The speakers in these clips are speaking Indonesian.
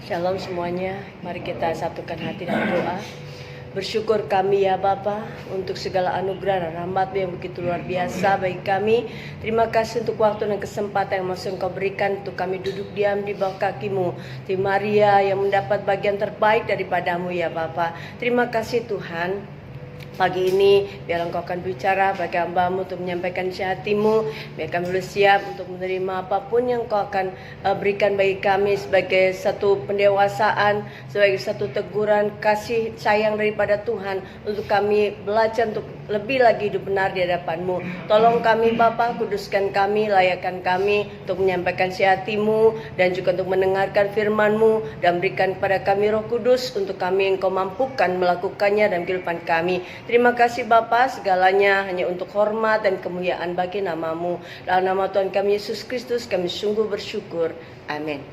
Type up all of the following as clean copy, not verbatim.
Shalom semuanya, mari kita satukan hati dalam doa. Bersyukur kami ya Bapa untuk segala anugerah dan rahmat yang begitu luar biasa bagi kami. Terima kasih untuk waktu dan kesempatan yang masih Engkau berikan untuk kami duduk diam di bawah kaki-Mu. Di Maria yang mendapat bagian terbaik daripadamu ya Bapa. Terima kasih Tuhan. Pagi ini biar Engkau akan bicara bagi hamba-Mu untuk menyampaikan isi hati-Mu. Biar kami boleh siap untuk menerima apapun yang Engkau akan berikan bagi kami sebagai satu pendewasaan, sebagai satu teguran kasih sayang daripada Tuhan untuk kami belajar untuk lebih lagi hidup benar di hadapan-Mu. Tolong kami Bapa, kuduskan kami, layakkan kami untuk menyampaikan isi hati-Mu dan juga untuk mendengarkan firman-Mu dan berikan kepada kami Roh Kudus untuk kami Engkau mampukan melakukannya dalam kehidupan kami. Terima kasih Bapa, segalanya hanya untuk hormat dan kemuliaan bagi nama-Mu. Dalam nama Tuhan kami Yesus Kristus kami sungguh bersyukur. Amin.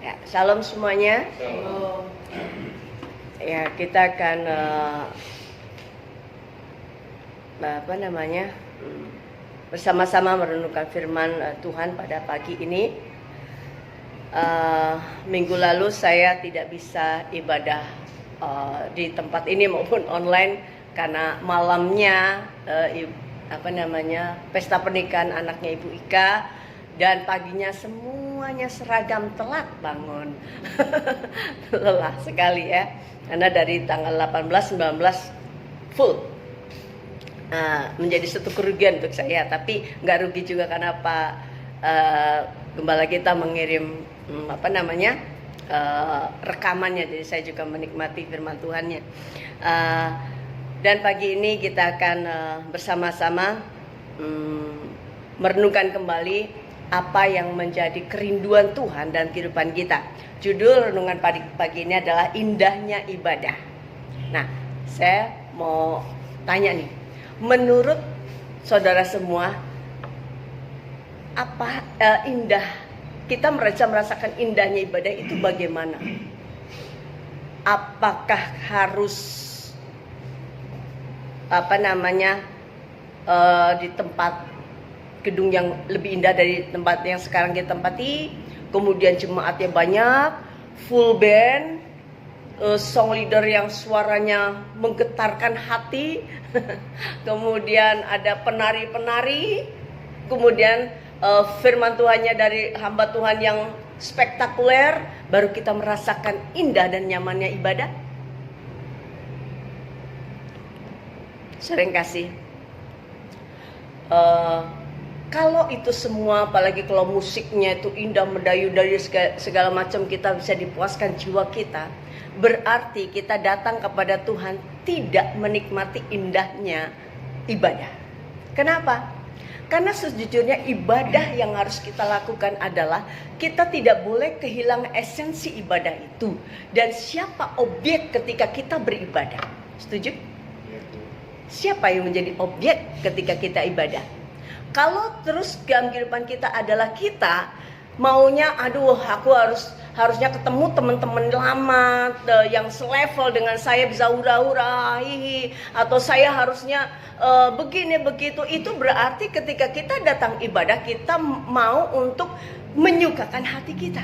Ya, salam semuanya. Shalom. Ya, kita akan bersama-sama merenungkan firman Tuhan pada pagi ini. Minggu lalu saya tidak bisa ibadah di tempat ini maupun online karena malamnya pesta pernikahan anaknya Ibu Ika dan paginya semuanya seragam telat bangun. Lelah sekali ya, karena dari tanggal 18 19 full. Menjadi satu kerugian untuk saya, tapi nggak rugi juga karena Pak Gembala kita mengirim rekamannya, jadi saya juga menikmati firman Tuhannya. Dan pagi ini kita akan bersama-sama merenungkan kembali apa yang menjadi kerinduan Tuhan dan kehidupan kita. Judul renungan pagi ini adalah indahnya ibadah. Nah, saya mau tanya nih, menurut saudara semua, apa kita merasakan indahnya ibadah itu bagaimana? Apakah harus di tempat gedung yang lebih indah dari tempat yang sekarang kita tempati, kemudian jemaatnya banyak, full band, song leader yang suaranya menggetarkan hati, kemudian ada penari-penari, kemudian firman Tuhannya dari hamba Tuhan yang spektakuler, baru kita merasakan indah dan nyamannya ibadah. Sering kasih. Kalau itu semua, apalagi kalau musiknya itu indah, mendayu-dayu segala macam, kita bisa dipuaskan jiwa kita, berarti kita datang kepada Tuhan tidak menikmati indahnya ibadah. Kenapa? Karena sejujurnya ibadah yang harus kita lakukan adalah kita tidak boleh kehilangan esensi ibadah itu dan siapa objek ketika kita beribadah. Setuju? Siapa yang menjadi objek ketika kita ibadah? Kalau terus dalam kehidupan kita adalah kita maunya, aku harusnya ketemu teman-teman lama yang selevel dengan saya, bisa hura-hura, atau saya harusnya begini begitu. Itu berarti ketika kita datang ibadah, kita mau untuk menyukakan hati kita.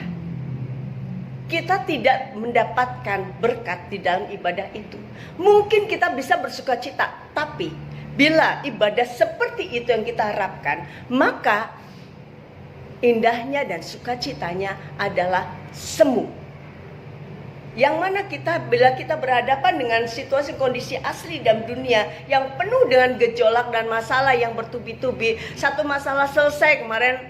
Kita tidak mendapatkan berkat di dalam ibadah itu. Mungkin kita bisa bersuka cita, tapi bila ibadah seperti itu yang kita harapkan, maka indahnya dan sukacitanya adalah semu. Yang mana bila kita berhadapan dengan situasi kondisi asli dalam dunia yang penuh dengan gejolak dan masalah yang bertubi-tubi, satu masalah selesai kemarin,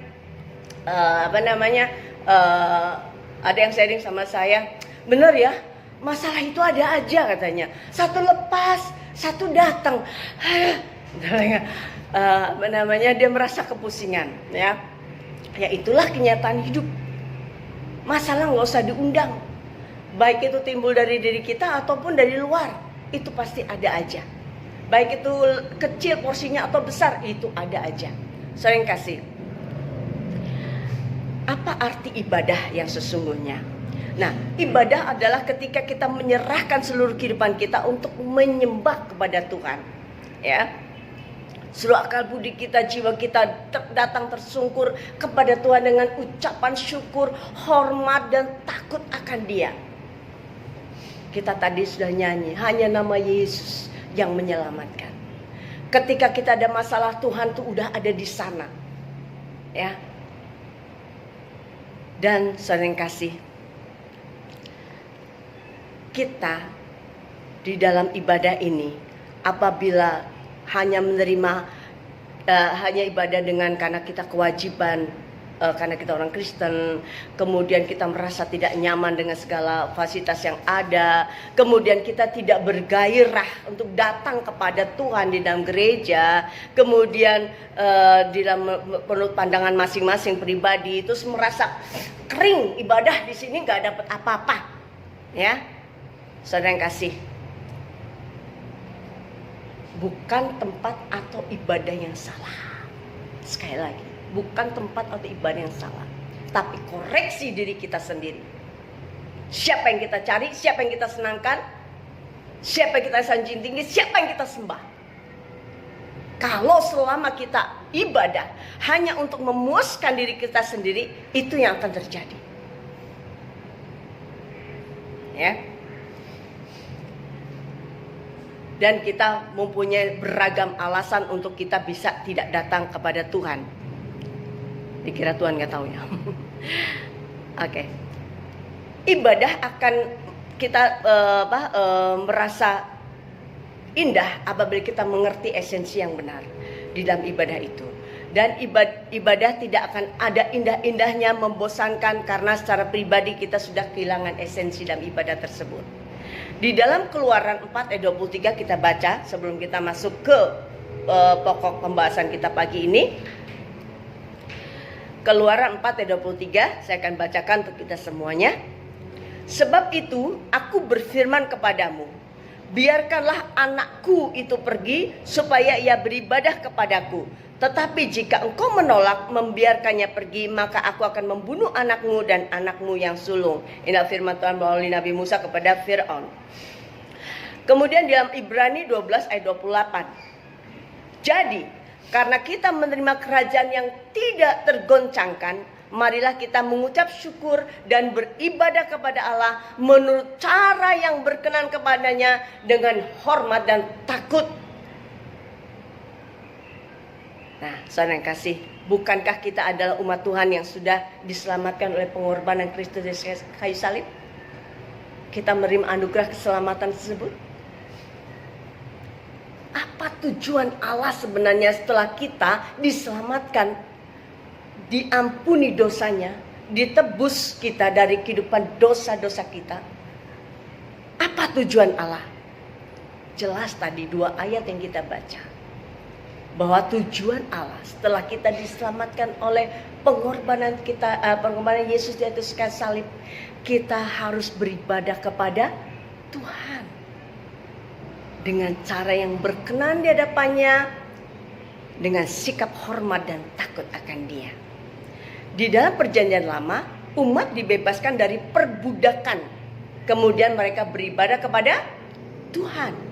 ada yang sharing sama saya, bener ya, masalah itu ada aja katanya. Satu lepas, satu datang. Dia merasa kepusingan, ya. Ya itulah kenyataan hidup. Masalah nggak usah diundang. Baik itu timbul dari diri kita ataupun dari luar, itu pasti ada aja. Baik itu kecil porsinya atau besar, itu ada aja. Sering kasih. Apa arti ibadah yang sesungguhnya? Nah, ibadah adalah ketika kita menyerahkan seluruh kehidupan kita untuk menyembah kepada Tuhan. Ya. Seluruh akal budi kita, jiwa kita datang tersungkur kepada Tuhan dengan ucapan syukur, hormat dan takut takut akan Dia. Kita tadi sudah nyanyi, hanya nama Yesus yang menyelamatkan. Ketika kita ada masalah, Tuhan tuh udah ada di sana. Ya. Dan sering kasih, kita di dalam ibadah ini, apabila hanya menerima hanya ibadah dengan karena kita kewajiban, karena kita orang Kristen, kemudian kita merasa tidak nyaman dengan segala fasilitas yang ada, kemudian kita tidak bergairah untuk datang kepada Tuhan di dalam gereja, kemudian di dalam menurut pandangan masing-masing pribadi itu merasa kering, ibadah di sini nggak dapat apa-apa, ya, saudara yang kasih. Bukan tempat atau ibadah yang salah. Sekali lagi, bukan tempat atau ibadah yang salah, tapi koreksi diri kita sendiri. Siapa yang kita cari, siapa yang kita senangkan, siapa yang kita sanjung tinggi, siapa yang kita sembah. Kalau selama kita ibadah hanya untuk memuaskan diri kita sendiri, itu yang akan terjadi. Ya. Dan kita mempunyai beragam alasan untuk kita bisa tidak datang kepada Tuhan. Dikira Tuhan nggak tahu ya. Oke. Ibadah akan kita merasa indah apabila kita mengerti esensi yang benar di dalam ibadah itu. Dan ibadah tidak akan ada indah-indahnya, membosankan, karena secara pribadi kita sudah kehilangan esensi dalam ibadah tersebut. Di dalam Keluaran 4 ayat 23 kita baca sebelum kita masuk ke pokok pembahasan kita pagi ini. Keluaran 4 ayat 23 saya akan bacakan untuk kita semuanya. Sebab itu aku berfirman kepadamu, biarkanlah anakku itu pergi supaya ia beribadah kepadaku. Tetapi jika engkau menolak membiarkannya pergi, maka aku akan membunuh anakmu dan anakmu yang sulung. Inilah firman Tuhan melalui Nabi Musa kepada Fir'aun. Kemudian dalam Ibrani 12 ayat 28. Jadi, karena kita menerima kerajaan yang tidak tergoncangkan, marilah kita mengucap syukur dan beribadah kepada Allah menurut cara yang berkenan kepadanya dengan hormat dan takut. Nah, saudara yang kasih, bukankah kita adalah umat Tuhan yang sudah diselamatkan oleh pengorbanan Kristus di kayu salib? Kita menerima anugerah keselamatan tersebut. Apa tujuan Allah sebenarnya setelah kita diselamatkan, diampuni dosanya, ditebus kita dari kehidupan dosa-dosa kita? Apa tujuan Allah? Jelas tadi 2 ayat yang kita baca. Bahwa tujuan Allah setelah kita diselamatkan oleh pengorbanan Yesus di atas kayu salib, kita harus beribadah kepada Tuhan dengan cara yang berkenan di hadapannya, dengan sikap hormat dan takut akan Dia. Di dalam Perjanjian Lama, umat dibebaskan dari perbudakan, kemudian mereka beribadah kepada Tuhan.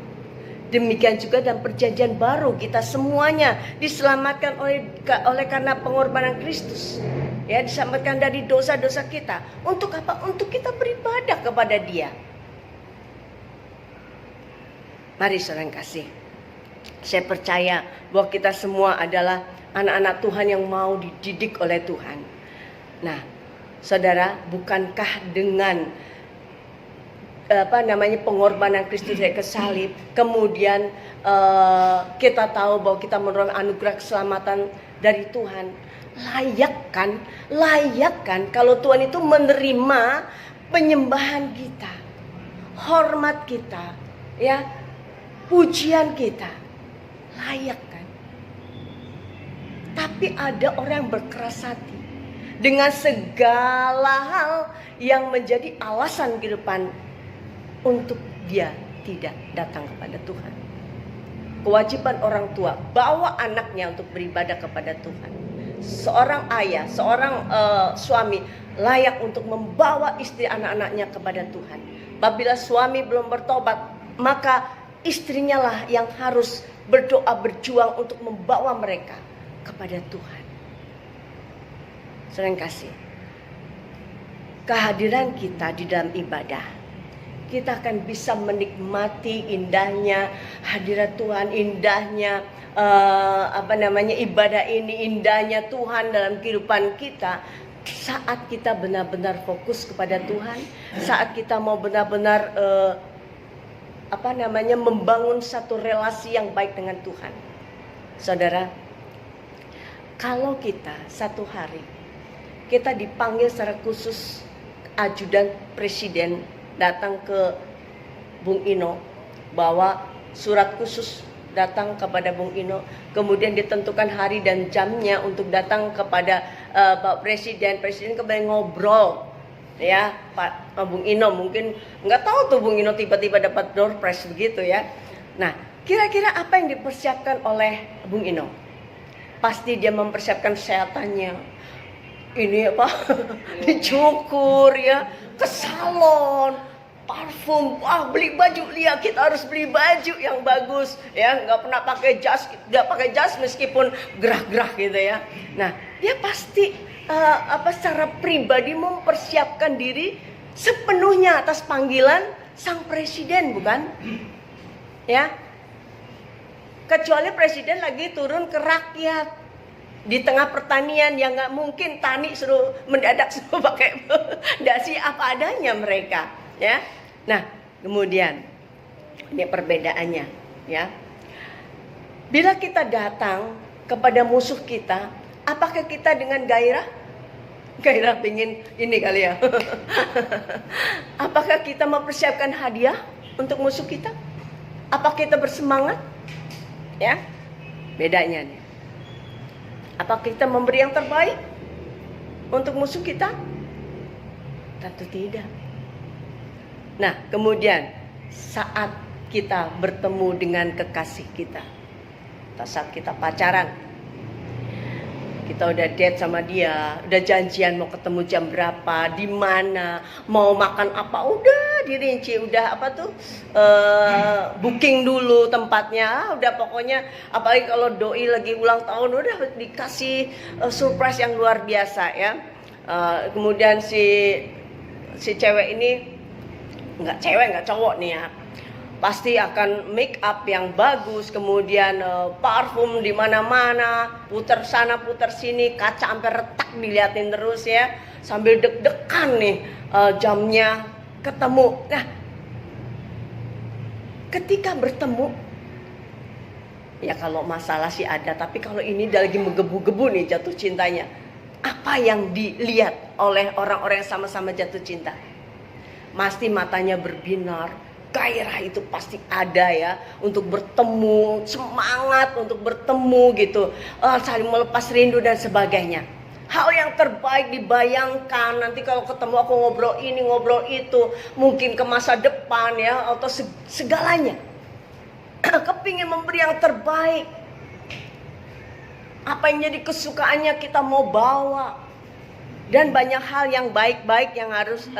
Demikian juga dalam Perjanjian Baru, kita semuanya diselamatkan oleh karena pengorbanan Kristus. Ya, diselamatkan dari dosa-dosa kita. Untuk apa? Untuk kita beribadah kepada Dia. Mari saudara kasih. Saya percaya bahwa kita semua adalah anak-anak Tuhan yang mau dididik oleh Tuhan. Nah, saudara, bukankah dengan pengorbanan Kristus ke salib, kemudian kita tahu bahwa kita menerima anugerah keselamatan dari Tuhan, layak kan kalau Tuhan itu menerima penyembahan kita, hormat kita, ya, pujian kita, layak kan? Tapi ada orang yang berkeras hati dengan segala hal yang menjadi alasan kehidupan untuk dia tidak datang kepada Tuhan. Kewajiban orang tua bawa anaknya untuk beribadah kepada Tuhan. Seorang ayah, seorang suami layak untuk membawa istri anak-anaknya kepada Tuhan. Apabila suami belum bertobat, maka istrinya lah yang harus berdoa, berjuang untuk membawa mereka kepada Tuhan. Saudara kasih, kehadiran kita di dalam ibadah, kita akan bisa menikmati indahnya hadirat Tuhan, indahnya ibadah ini, indahnya Tuhan dalam kehidupan kita. Saat kita benar-benar fokus kepada Tuhan, saat kita mau benar-benar membangun satu relasi yang baik dengan Tuhan. Saudara, kalau kita satu hari kita dipanggil secara khusus, ajudan presiden datang ke Bung Ino, bawa surat khusus datang kepada Bung Ino, kemudian ditentukan hari dan jamnya untuk datang kepada Pak Presiden kemudian ngobrol, ya Pak Bung Ino. Mungkin nggak tahu tuh Bung Ino tiba-tiba dapat door prize begitu ya. Nah, kira-kira apa yang dipersiapkan oleh Bung Ino? Pasti dia mempersiapkan kesehatannya, ini dicukur ya, ke salon, parfum, beli baju, lihat kita harus beli baju yang bagus ya, nggak pakai jas meskipun gerah-gerah gitu ya. Nah, dia pasti secara pribadi mempersiapkan diri sepenuhnya atas panggilan sang presiden, bukan? Ya, kecuali presiden lagi turun ke rakyat di tengah pertanian yang nggak mungkin tani mendadak suruh pakai dasi apa adanya mereka, ya. Nah, kemudian ini perbedaannya, ya. Bila kita datang kepada musuh kita, apakah kita dengan gairah pengen ini kali ya? Apakah kita mempersiapkan hadiah untuk musuh kita? Apakah kita bersemangat? Ya, bedanya nih. Apakah kita memberi yang terbaik untuk musuh kita? Tentu tidak. Nah, kemudian saat kita bertemu dengan kekasih kita, atau saat kita pacaran, kita udah date sama dia, udah janjian mau ketemu jam berapa, di mana, mau makan apa, udah dirinci, udah booking dulu tempatnya, udah pokoknya. Apalagi kalau doi lagi ulang tahun, udah dikasih surprise yang luar biasa ya. Kemudian si cewek ini, nggak cowok nih ya, pasti akan make up yang bagus, kemudian parfum di mana-mana, putar sana putar sini, kaca sampai retak diliatin terus ya, sambil deg-degan nih jamnya ketemu. Nah, ketika bertemu, ya kalau masalah sih ada, tapi kalau ini dia lagi menggebu-gebu nih jatuh cintanya, apa yang dilihat oleh orang-orang yang sama-sama jatuh cinta? Pasti matanya berbinar, gairah itu pasti ada ya, untuk bertemu, semangat untuk bertemu gitu, saling melepas rindu dan sebagainya. Hal yang terbaik dibayangkan, nanti kalau ketemu aku ngobrol ini, ngobrol itu, mungkin ke masa depan ya, atau segalanya. Kepingin memberi yang terbaik. Apa yang jadi kesukaannya kita mau bawa. Dan banyak hal yang baik-baik yang harus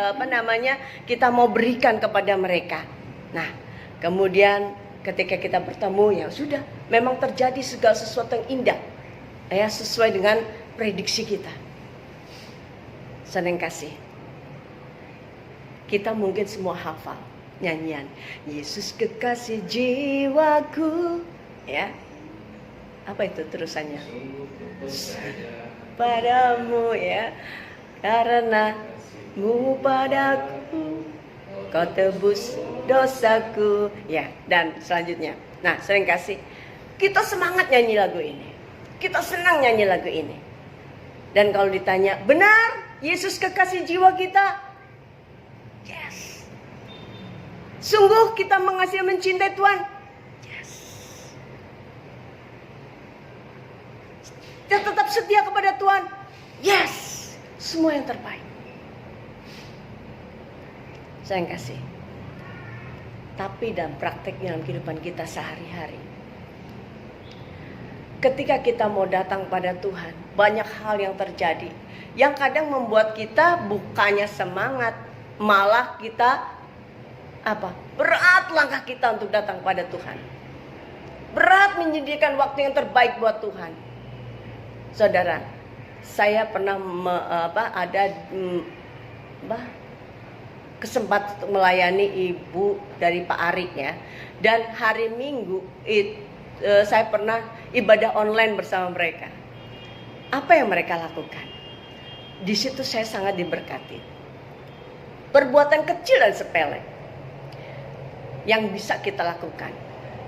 kita mau berikan kepada mereka. Nah, kemudian ketika kita bertemu, ya sudah, memang terjadi segala sesuatu yang indah, ya, sesuai dengan prediksi kita. Senang kasih. Kita mungkin semua hafal nyanyian Yesus kekasih jiwaku, ya. Apa itu terusannya? Padamu ya, karena-Mu padaku, Kau tebus dosaku, ya, dan selanjutnya. Nah, sering kasih, kita semangat nyanyi lagu ini, kita senang nyanyi lagu ini. Dan kalau ditanya, benar Yesus kekasih jiwa kita? Yes. Sungguh kita mengasihi mencintai Tuhan? Yes. Kita tetap setia kepada Tuhan? Yes. Semua yang terbaik. Sayang kasih. Tapi dalam prakteknya, dalam kehidupan kita sehari-hari, ketika kita mau datang pada Tuhan, banyak hal yang terjadi yang kadang membuat kita bukannya semangat, malah kita berat langkah kita untuk datang pada Tuhan. Berat menyediakan waktu yang terbaik buat Tuhan. Saudara, saya pernah kesempatan untuk melayani ibu dari Pak Ari ya. Dan hari Minggu saya pernah ibadah online bersama mereka. Apa yang mereka lakukan? Di situ saya sangat diberkati. Perbuatan kecil dan sepele yang bisa kita lakukan.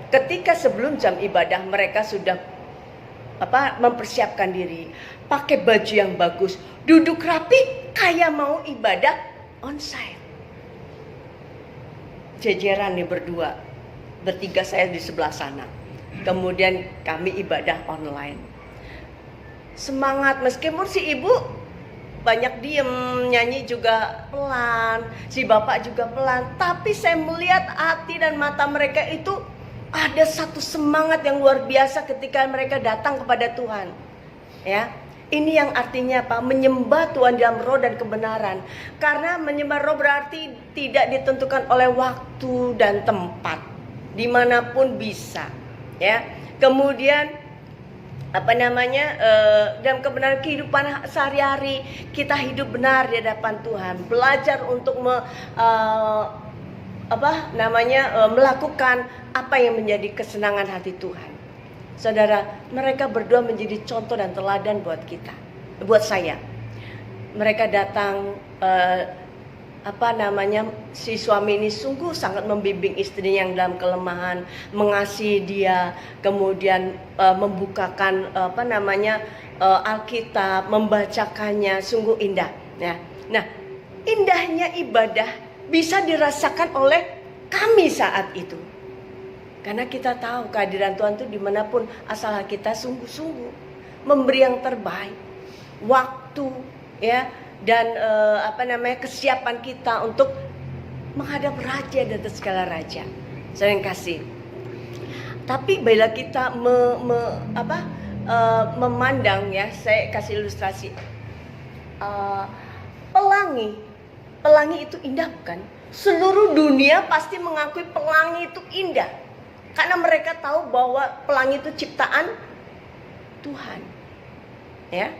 Ketika sebelum jam ibadah mereka sudah mempersiapkan diri, pakai baju yang bagus, duduk rapi kayak mau ibadah onsite. Jejeran nih berdua, bertiga saya di sebelah sana. Kemudian kami ibadah online. Semangat, meskipun si ibu banyak diem, nyanyi juga pelan, si bapak juga pelan, tapi saya melihat hati dan mata mereka itu ada satu semangat yang luar biasa ketika mereka datang kepada Tuhan. Ya, ini yang artinya apa? Menyembah Tuhan dalam roh dan kebenaran. Karena menyembah roh berarti tidak ditentukan oleh waktu dan tempat, dimanapun bisa. Ya, kemudian dalam kebenaran kehidupan sehari-hari kita hidup benar di hadapan Tuhan, belajar untuk melakukan apa yang menjadi kesenangan hati Tuhan. Saudara, mereka berdua menjadi contoh dan teladan buat kita, buat saya. Mereka datang si suami ini sungguh sangat membimbing istrinya yang dalam kelemahan, mengasihi dia, kemudian membukakan Alkitab, membacakannya, sungguh indah. Nah, indahnya ibadah bisa dirasakan oleh kami saat itu, karena kita tahu kehadiran Tuhan itu dimanapun asal kita sungguh-sungguh memberi yang terbaik, waktu, ya. Dan kesiapan kita untuk menghadap raja dan segala raja. Saya yang kasih. Tapi bila kita memandang, ya, saya kasih ilustrasi. Pelangi itu indah bukan? Seluruh dunia pasti mengakui pelangi itu indah, karena mereka tahu bahwa pelangi itu ciptaan Tuhan. Ya.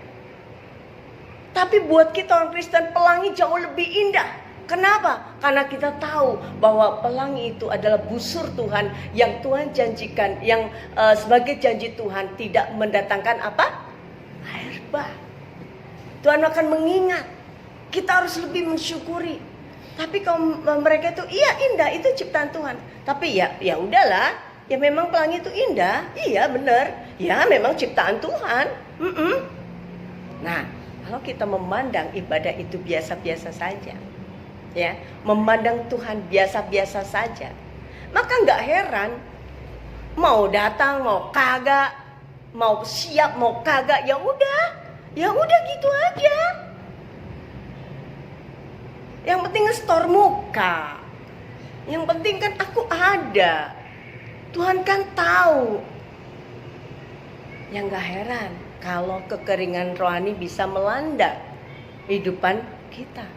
Tapi buat kita orang Kristen, pelangi jauh lebih indah. Kenapa? Karena kita tahu bahwa pelangi itu adalah busur Tuhan yang Tuhan janjikan, yang sebagai janji Tuhan tidak mendatangkan air bah. Tuhan akan mengingat. Kita harus lebih mensyukuri. Tapi kalau mereka itu, iya indah, itu ciptaan Tuhan. Tapi ya udahlah, ya memang pelangi itu indah, iya benar, ya memang ciptaan Tuhan. Nah, kalau kita memandang ibadah itu biasa-biasa saja, ya, memandang Tuhan biasa-biasa saja, maka nggak heran mau datang, mau kagak, mau siap, mau kagak, ya udah gitu aja. Yang penting nge-store muka, yang penting kan aku ada, Tuhan kan tahu. Yang nggak heran kalau kekeringan rohani bisa melanda kehidupan kita.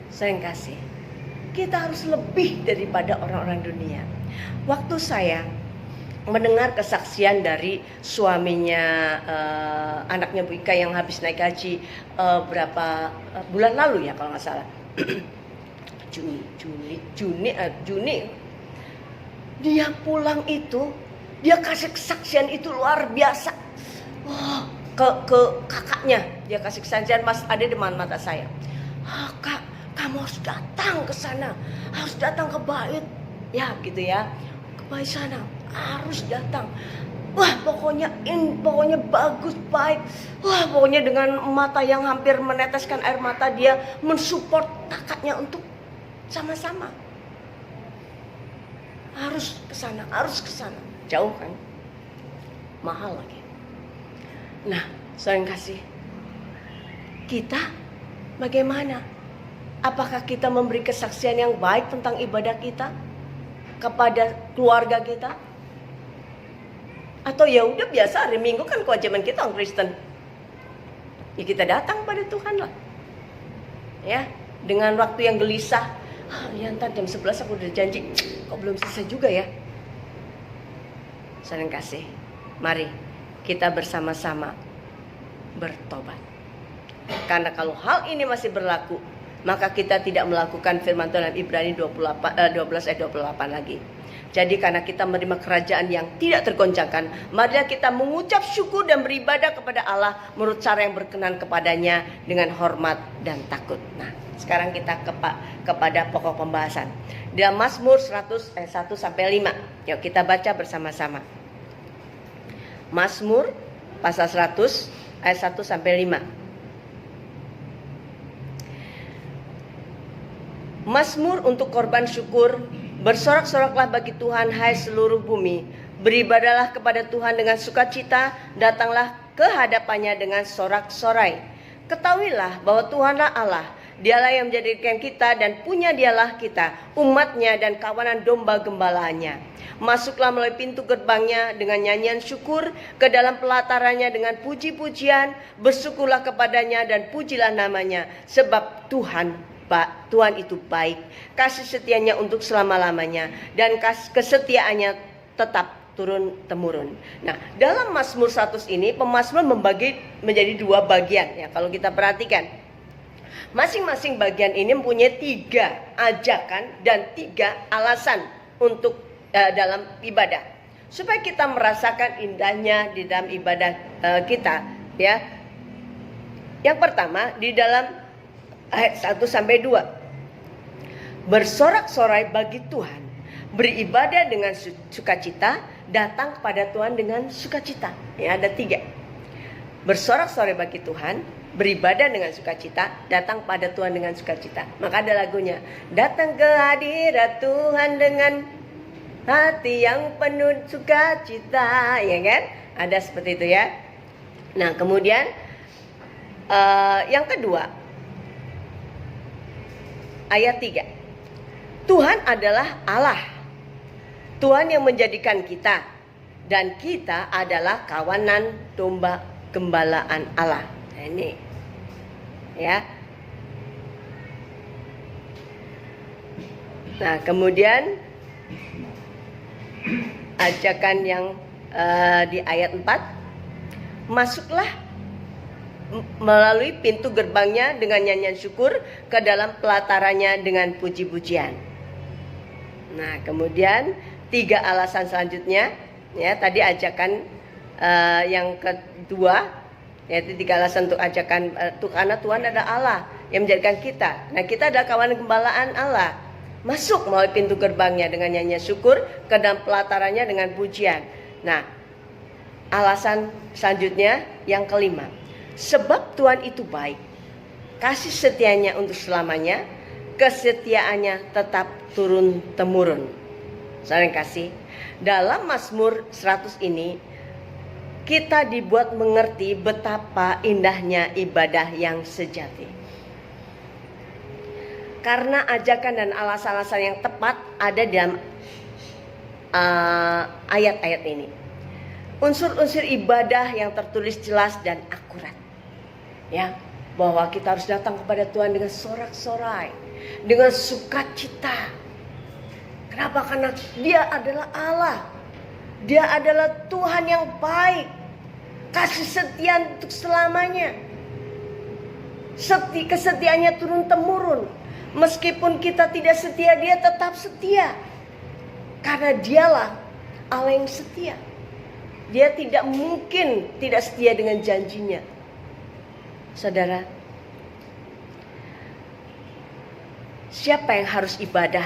Saya kasih, kita harus lebih daripada orang-orang dunia. Waktu saya mendengar kesaksian dari suaminya anaknya Bu Ika yang habis naik haji berapa bulan lalu ya kalau nggak salah, Juni, dia pulang itu, dia kasih kesaksian itu luar biasa. Ke kakaknya dia kasih kesaksian, Mas, ada di mata saya. Kak, kamu harus datang ke sana, harus datang ke bait, ya gitu ya, ke bait sana harus datang. Wah, pokoknya bagus, baik. Wah, pokoknya dengan mata yang hampir meneteskan air mata dia mensupport kakaknya untuk sama-sama. Harus ke sana. Jauh kan? Mahal lagi. Nah, saya kasih. Kita bagaimana? Apakah kita memberi kesaksian yang baik tentang ibadah kita kepada keluarga kita? Atau ya udah biasa hari Minggu kan kewajiban kita orang Kristen. Ya kita datang pada Tuhan lah. Ya, dengan waktu yang gelisah. Ya ntar jam 11 aku udah janji. Kok belum selesai juga ya? Saling kasih. Mari kita bersama-sama bertobat. Karena kalau hal ini masih berlaku, maka kita tidak melakukan firman Tuhan dalam Ibrani 12 ayat 28 lagi. Jadi karena kita menerima kerajaan yang tidak tergoncangkan, marilah kita mengucap syukur dan beribadah kepada Allah menurut cara yang berkenan kepadanya dengan hormat dan takut. Nah, sekarang kita kepada pokok pembahasan. Dalam Mazmur 100 ayat 1 sampai 5. Yuk kita baca bersama-sama. Mazmur pasal 100 ayat 1 sampai 5. Mazmur untuk korban syukur. Bersorak-soraklah bagi Tuhan, hai seluruh bumi. Beribadahlah kepada Tuhan dengan sukacita. Datanglah ke hadapannya dengan sorak-sorai. Ketahuilah bahwa Tuhanlah Allah. Dialah yang menjadikan kita dan punya dialah kita, umatnya dan kawanan domba gembalaannya. Masuklah melalui pintu gerbangnya dengan nyanyian syukur, ke dalam pelatarannya dengan puji-pujian. Bersyukurlah kepadanya dan pujilah namanya, sebab Tuhan itu baik, kasih setianya untuk selama-lamanya, dan kesetiaannya tetap turun-temurun. Nah, dalam Mazmur 100 ini pemazmur membagi menjadi dua bagian ya. Kalau kita perhatikan, masing-masing bagian ini mempunyai 3 ajakan dan 3 alasan untuk dalam ibadah, supaya kita merasakan indahnya di dalam ibadah kita ya. Yang pertama di dalam ayat 1 sampai 2. Bersorak-sorai bagi Tuhan, beribadah dengan sukacita, datang kepada Tuhan dengan sukacita. Ya, ada 3. Bersorak-sorai bagi Tuhan, beribadah dengan sukacita, datang pada Tuhan dengan sukacita. Maka ada lagunya, datang ke hadirat Tuhan dengan hati yang penuh sukacita, ya kan? Ada seperti itu ya. Nah, kemudian yang kedua, ayat 3. Tuhan adalah Allah. Tuhan yang menjadikan kita, dan kita adalah kawanan domba gembalaan Allah. Nah, ini ya. Nah, kemudian ajakan yang di ayat 4. Masuklah melalui pintu gerbangnya dengan nyanyian syukur, ke dalam pelatarannya dengan puji-pujian. Nah, kemudian 3 alasan selanjutnya ya. Tadi ajakan yang kedua, yaitu 3 alasan untuk ajakan karena Tuhan adalah Allah yang menjadikan kita. Nah, kita adalah kawanan gembalaan Allah. Masuk melalui pintu gerbangnya dengan nyanyian syukur, ke dalam pelatarannya dengan pujian. Nah, alasan selanjutnya yang kelima, sebab Tuhan itu baik, kasih setianya untuk selamanya, kesetiaannya tetap turun-temurun. Saudara yang kasih, dalam Mazmur 100 ini kita dibuat mengerti betapa indahnya ibadah yang sejati. Karena ajakan dan alasan-alasan yang tepat ada dalam ayat-ayat ini. Unsur-unsur ibadah yang tertulis jelas dan akurat. Ya, bahwa kita harus datang kepada Tuhan dengan sorak-sorai, dengan sukacita. Kenapa? Karena Dia adalah Allah. Dia adalah Tuhan yang baik, kasih setia untuk selamanya. Kesetiaannya turun-temurun. Meskipun kita tidak setia, Dia tetap setia. Karena Dialah Allah yang setia. Dia tidak mungkin tidak setia dengan janjinya. Saudara, siapa yang harus ibadah?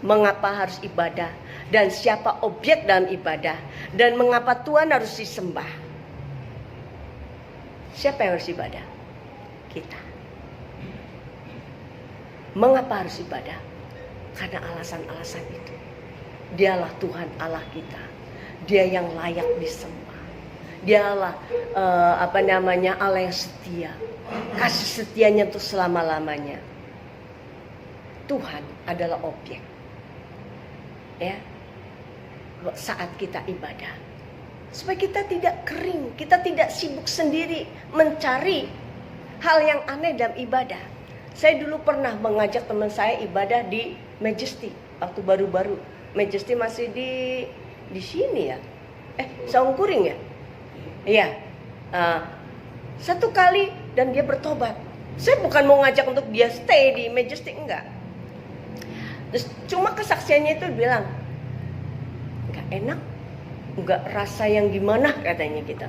Mengapa harus ibadah? Dan siapa objek dalam ibadah? Dan mengapa Tuhan harus disembah? Siapa yang harus ibadah? Kita. Mengapa harus ibadah? Karena alasan-alasan itu. Dialah Tuhan Allah kita. Dia yang layak disembah. Dialah Allah yang setia. Kasih setianya untuk selama-lamanya. Tuhan adalah objek. Ya. Saat kita ibadah. Supaya kita tidak kering, kita tidak sibuk sendiri mencari hal yang aneh dalam ibadah. Saya dulu pernah mengajak teman saya ibadah di Majesty waktu baru-baru. Majesty masih di sini ya. Saungkuring ya. Iya. Satu kali dan dia bertobat. Saya bukan mau ngajak untuk dia stay di Majestic, enggak. Terus cuma kesaksiannya itu bilang, enggak enak, enggak rasa yang gimana katanya kita.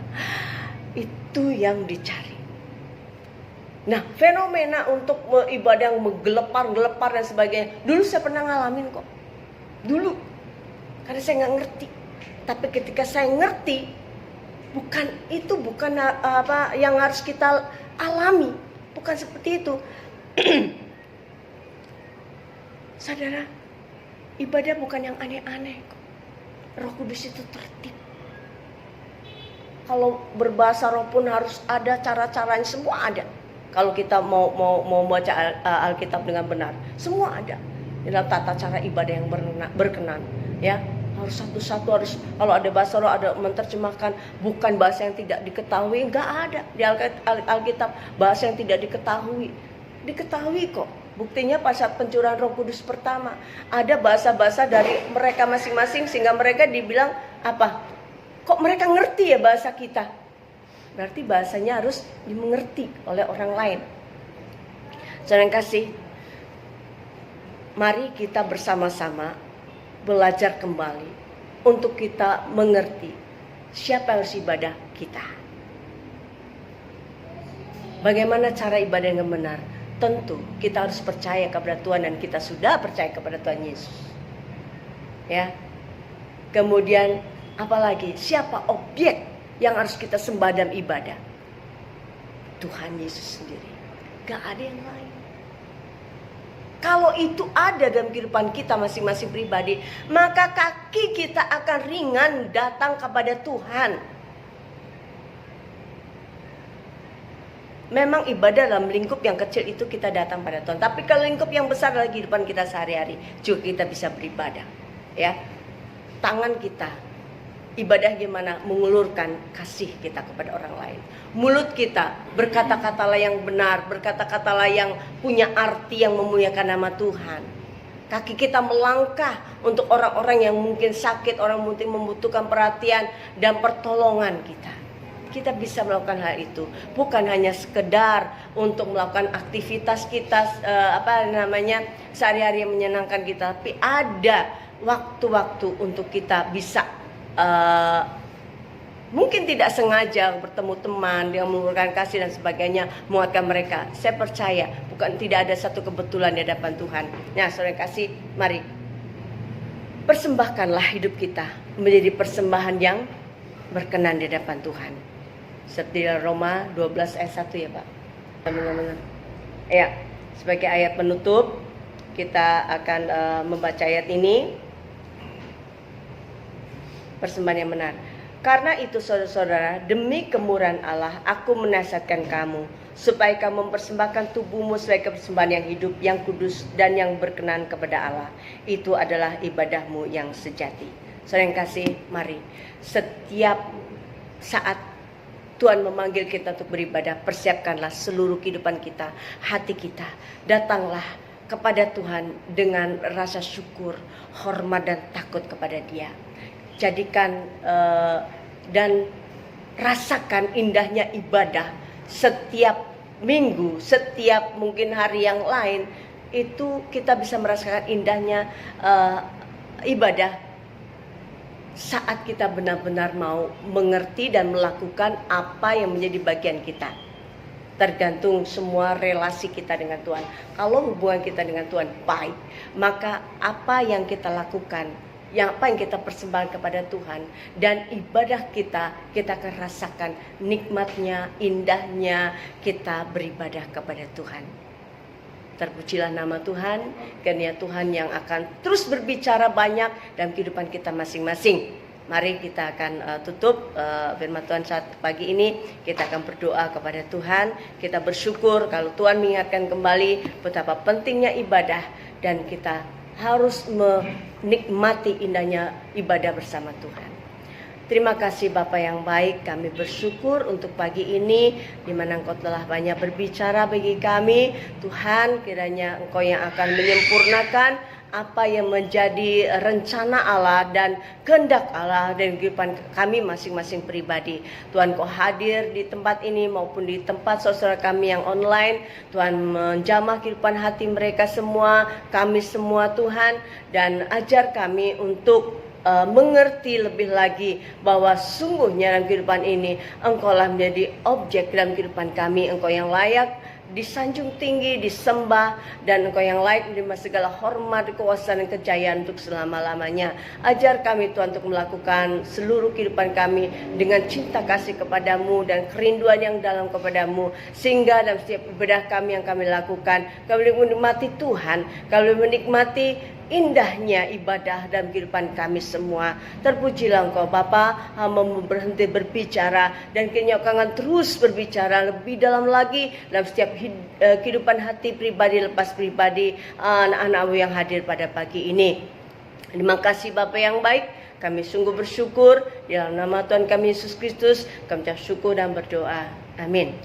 Itu yang dicari. Nah, fenomena untuk ibadah yang menggelepar dan sebagainya, dulu saya pernah ngalamin kok. Dulu, karena saya nggak ngerti. Tapi ketika saya ngerti, bukan apa yang harus kita alami, bukan seperti itu. Saudara, ibadah bukan yang aneh-aneh kok. Roh Kudus itu tertib. Kalau berbahasa roh pun harus ada cara-caranya, semua ada. Kalau kita mau baca Alkitab dengan benar, semua ada dalam tata cara ibadah yang berkenan. Ya, harus satu-satu, harus kalau ada bahasa roh ada menerjemahkan, bukan bahasa yang tidak diketahui, enggak ada di Alkitab bahasa yang tidak diketahui kok. Buktinya pada saat pencurahan Roh Kudus pertama, ada bahasa-bahasa dari mereka masing-masing sehingga mereka dibilang apa? Kok mereka ngerti ya bahasa kita? Berarti bahasanya harus dimengerti oleh orang lain. Saudara yang kasih, mari kita bersama-sama belajar kembali untuk kita mengerti siapa yang harus ibadah kita. Bagaimana cara ibadah yang benar? Tentu kita harus percaya kepada Tuhan, dan kita sudah percaya kepada Tuhan Yesus. Ya. Kemudian apalagi, siapa objek yang harus kita sembah dalam ibadah? Tuhan Yesus sendiri. Gak ada yang lain. Kalau itu ada dalam kehidupan kita masing-masing pribadi, maka kaki kita akan ringan datang kepada Tuhan. Memang ibadah dalam lingkup yang kecil itu kita datang pada Tuhan. Tapi kalau lingkup yang besar adalah kehidupan kita sehari-hari, juga kita bisa beribadah. Ya, tangan kita, ibadah gimana? Mengulurkan kasih kita kepada orang lain. Mulut kita berkata-katalah yang benar, berkata-katalah yang punya arti yang memuliakan nama Tuhan. Kaki kita melangkah untuk orang-orang yang mungkin sakit, orang mungkin membutuhkan perhatian dan pertolongan kita. Kita bisa melakukan hal itu, bukan hanya sekedar untuk melakukan aktivitas kita sehari-hari yang menyenangkan kita, tapi ada waktu-waktu untuk kita bisa mungkin tidak sengaja bertemu teman yang memberikan kasih dan sebagainya, menguatkan mereka. Saya percaya bukan tidak ada satu kebetulan di hadapan Tuhan. Nah, saudara kasih, mari persembahkanlah hidup kita menjadi persembahan yang berkenan di hadapan Tuhan. Seperti Roma 12 ayat 1 ya Pak. Teman-teman. Ya, sebagai ayat penutup kita akan membaca ayat ini. Persembahan yang benar. Karena itu saudara-saudara, demi kemurahan Allah, aku menasihatkan kamu supaya kamu mempersembahkan tubuhmu sebagai persembahan yang hidup, yang kudus, dan yang berkenan kepada Allah. Itu adalah ibadahmu yang sejati. Saudara yang kasih, mari setiap saat Tuhan memanggil kita untuk beribadah, persiapkanlah seluruh kehidupan kita, hati kita. Datanglah kepada Tuhan dengan rasa syukur, hormat, dan takut kepada Dia. Jadikan dan rasakan indahnya ibadah setiap minggu, setiap mungkin hari yang lain. Itu kita bisa merasakan indahnya ibadah saat kita benar-benar mau mengerti dan melakukan apa yang menjadi bagian kita. Tergantung semua relasi kita dengan Tuhan. Kalau hubungan kita dengan Tuhan baik, maka apa yang kita lakukan, apa yang kita persembahkan kepada Tuhan, dan ibadah kita akan rasakan nikmatnya, indahnya kita beribadah kepada Tuhan. Terpujilah nama Tuhan, karena Tuhan yang akan terus berbicara banyak dalam kehidupan kita masing-masing. Mari kita akan tutup firman Tuhan saat pagi ini. Kita akan berdoa kepada Tuhan. Kita bersyukur kalau Tuhan mengingatkan kembali betapa pentingnya ibadah, dan kita harus menikmati indahnya ibadah bersama Tuhan. Terima kasih Bapa yang baik, kami bersyukur untuk pagi ini di mana Engkau telah banyak berbicara bagi kami. Tuhan, kiranya Engkau yang akan menyempurnakan apa yang menjadi rencana Allah dan kehendak Allah dan kehidupan kami masing-masing pribadi. Tuhan, Kau hadir di tempat ini maupun di tempat saudara kami yang online. Tuhan, menjamah kehidupan hati mereka semua, kami semua Tuhan, dan ajar kami untuk mengerti lebih lagi bahwa sungguhnya dalam kehidupan ini Engkaulah menjadi objek dalam kehidupan kami. Engkau yang layak disanjung tinggi, disembah, dan Engkau yang layak menerima segala hormat, kekuasaan, dan kejayaan untuk selama-lamanya. Ajar kami Tuhan untuk melakukan seluruh kehidupan kami dengan cinta kasih kepadamu dan kerinduan yang dalam kepadamu, sehingga dalam setiap ibadah kami yang kami lakukan, kami menikmati Tuhan, kami menikmati indahnya ibadah dalam kehidupan kami semua. Terpujilah Engkau Bapa, hamba berhenti berbicara dan kiranya Engkau akan terus berbicara lebih dalam lagi dalam setiap kehidupan hati pribadi lepas pribadi anak-anakmu yang hadir pada pagi ini. Terima kasih Bapa yang baik, kami sungguh bersyukur. Di dalam nama Tuhan kami Yesus Kristus kami ucap syukur dan berdoa. Amin.